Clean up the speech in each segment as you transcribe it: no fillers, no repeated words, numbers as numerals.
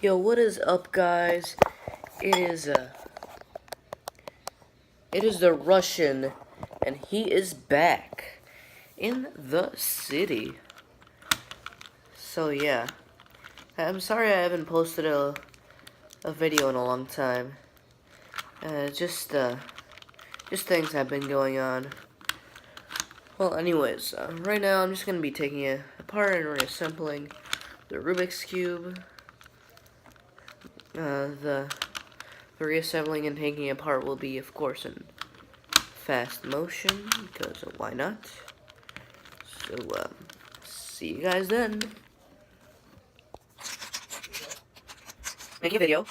Yo, what is up, guys? It is the Russian, and he is back in the city. So yeah, I'm sorry I haven't posted a video in a long time. Just things have been going on. Well, anyways, right now I'm just gonna be taking it apart and reassembling the Rubik's cube. The reassembling and taking it apart will be, of course, in fast motion, because why not? So, see you guys then. Make a video.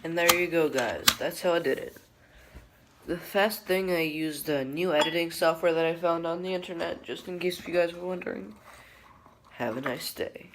And there you go, guys. That's how I did it. The fast thing, I used a new editing software that I found on the internet, just in case if you guys were wondering. Have a nice day.